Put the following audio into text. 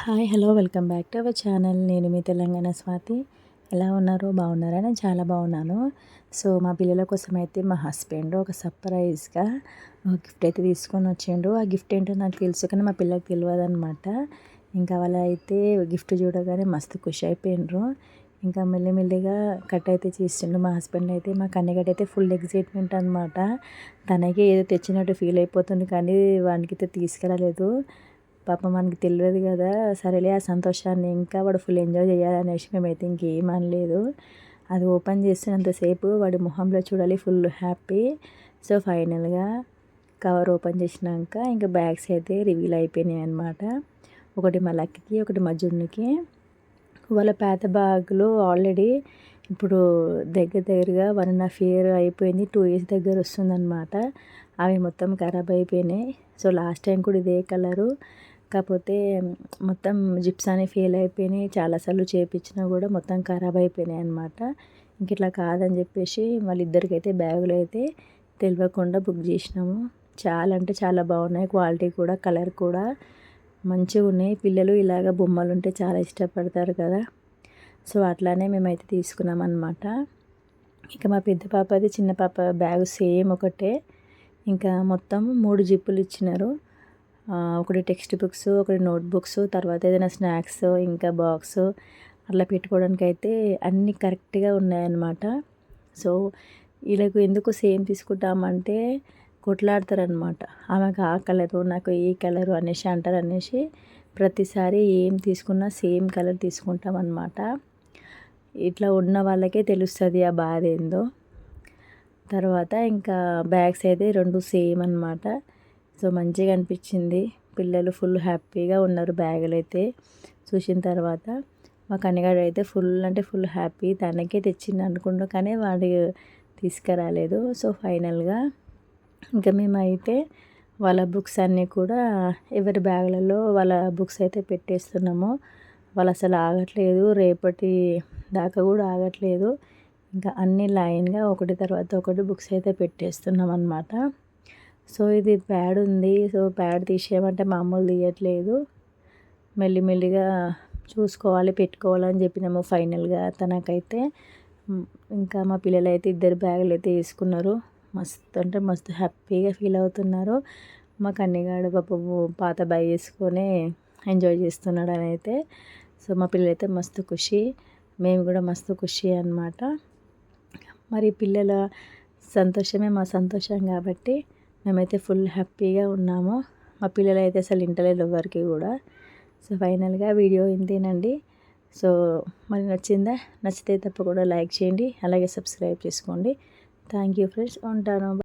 Hi hello welcome back to our channel. నేను మీ తెలంగాణ స్వాతి. ఎలా ఉన్నారు? బాగున్నారా? నేను చాలా బాగున్నాను. సో మా పిల్లల కోసం అయితే మా హస్బెండ్ ఒక సర్ప్రైజ్గా గిఫ్ట్ అయితే తీసుకొని వచ్చిండు. ఆ గిఫ్ట్ ఏంటో నాకు తెలుసు కానీ మా పిల్లకి తెలియదు అనమాట. ఇంకా వాళ్ళు అయితే గిఫ్ట్ చూడగానే మస్తు ఖుషి అయిపోయిండ్రు. ఇంకా మెల్లిమెల్లిగా కట్ అయితే చేసిండు మా హస్బెండ్. అయితే మా కన్నగడ్డ అయితే ఫుల్ ఎగ్జైట్మెంట్ అనమాట. తనకి ఏదో తెచ్చినట్టు ఫీల్ అయిపోతుంది కానీ వానికైతే తీసుకురాలేదు. పాపం మనకి తెలియదు కదా, సరేలే ఆ సంతోషాన్ని ఇంకా వాడు ఫుల్ ఎంజాయ్ చేయాలనేసి మేమైతే ఇంకేం అనలేదు. అది ఓపెన్ చేస్తున్నంతసేపు వాడి మొహంలో చూడాలి ఫుల్ హ్యాపీ. సో ఫైనల్గా కవర్ ఓపెన్ చేసినాక ఇంకా బ్యాగ్స్ అయితే రివీల్ అయిపోయినాయి అనమాట. ఒకటి మా లక్కీకి, ఒకటి మా జున్నుకి. వాళ్ళ పాత బ్యాగులు ఆల్రెడీ ఇప్పుడు దగ్గరగా 1.5 ఇయర్ అయిపోయింది, 2 ఇయర్స్ దగ్గర వస్తుందన్నమాట. అవి మొత్తం ఖరాబ్ అయిపోయినాయి. సో లాస్ట్ టైం కూడా ఇదే కలరు, కాకపోతే మొత్తం జిప్స్ అనేవి ఫెయిల్ అయిపోయినాయి. చాలాసార్లు చేయించినా కూడా మొత్తం ఖరాబ్ అయిపోయినాయి అనమాట. ఇంక ఇట్లా కాదని చెప్పేసి వాళ్ళిద్దరికైతే బ్యాగులు అయితే తెలియకుండా బుక్ చేసినాము. చాలా అంటే చాలా బాగున్నాయి, క్వాలిటీ కూడా కలర్ కూడా మంచిగా ఉన్నాయి. పిల్లలు ఇలాగ బొమ్మలు ఉంటే చాలా ఇష్టపడతారు కదా, సో అట్లానే మేమైతే తీసుకున్నాం అన్నమాట. ఇక మా పెద్ద పాపది చిన్న పాప బ్యాగ్ సేమ్ ఒకటే. ఇంకా మొత్తం 3 జిప్పులు ఇచ్చినారు. ఒకటి టెక్స్ట్ బుక్స్, ఒకటి నోట్ బుక్స్, తర్వాత ఏదైనా స్నాక్స్, ఇంకా బాక్స్ అట్లా పెట్టుకోవడానికి అయితే అన్నీ కరెక్ట్గా ఉన్నాయన్నమాట. సో వీళ్ళకు ఎందుకు సేమ్ తీసుకుంటామంటే కొట్లాడతారనమాట. ఆమెకు ఆ కలరు, నాకు ఈ కలరు అనేసి అంటారు. అనేసి ప్రతిసారి ఏం తీసుకున్నా సేమ్ కలర్ తీసుకుంటాం అన్నమాట. ఇట్లా ఉన్న వాళ్ళకే తెలుస్తుంది ఆ బాధ ఏందో. తర్వాత ఇంకా బ్యాగ్స్ అయితే 2 సేమ్ అన్నమాట. సో మంచిగా అనిపించింది. పిల్లలు ఫుల్ హ్యాపీగా ఉన్నారు బ్యాగులు అయితే చూసిన తర్వాత. మా కన్నగాడు అయితే ఫుల్ అంటే ఫుల్ హ్యాపీ. తనకే తెచ్చింది అనుకుంటూ కానీ వాడు తీసుకురాలేదు. సో ఫైనల్గా ఇంకా మేమైతే వాళ్ళ బుక్స్ అన్నీ కూడా ఎవరి బ్యాగులలో వాళ్ళ బుక్స్ అయితే పెట్టేస్తున్నాము. వాళ్ళు అసలు ఆగట్లేదు, రేపటి దాకా కూడా ఆగట్లేదు. ఇంకా అన్ని లైన్గా ఒకటి తర్వాత ఒకటి బుక్స్ అయితే పెట్టేస్తున్నాం అన్నమాట. సో ఇది ప్యాడ్ ఉంది. సో ప్యాడ్ తీసేయమంటే మామూలు తీయట్లేదు. మెల్లిమెల్లిగా చూసుకోవాలి, పెట్టుకోవాలని చెప్పినాము ఫైనల్గా తనకైతే. ఇంకా మా పిల్లలు అయితే 2 బ్యాగులు అయితే వేసుకున్నారు. మస్తు అంటే మస్తు హ్యాపీగా ఫీల్ అవుతున్నారు. మా కన్నగాడు పాపము పాత బ్యాగ్ వేసుకొని ఎంజాయ్ చేస్తున్నాడు అని అయితే. సో మా పిల్లలైతే మస్తు ఖుషి, మేము కూడా మస్తు ఖుషి అనమాట. మరి పిల్లల సంతోషమే మా సంతోషం కాబట్టి మేమైతే ఫుల్ హ్యాపీగా ఉన్నాము. మా పిల్లలు అయితే అసలు ఇంటలేదు ఎవరికి కూడా. సో ఫైనల్గా వీడియో ఇంతేనండి. సో మరి నచ్చిందా? నచ్చితే తప్పకుండా లైక్ చేయండి, అలాగే సబ్స్క్రైబ్ చేసుకోండి. థ్యాంక్ యూ ఫ్రెండ్స్, ఉంటాను.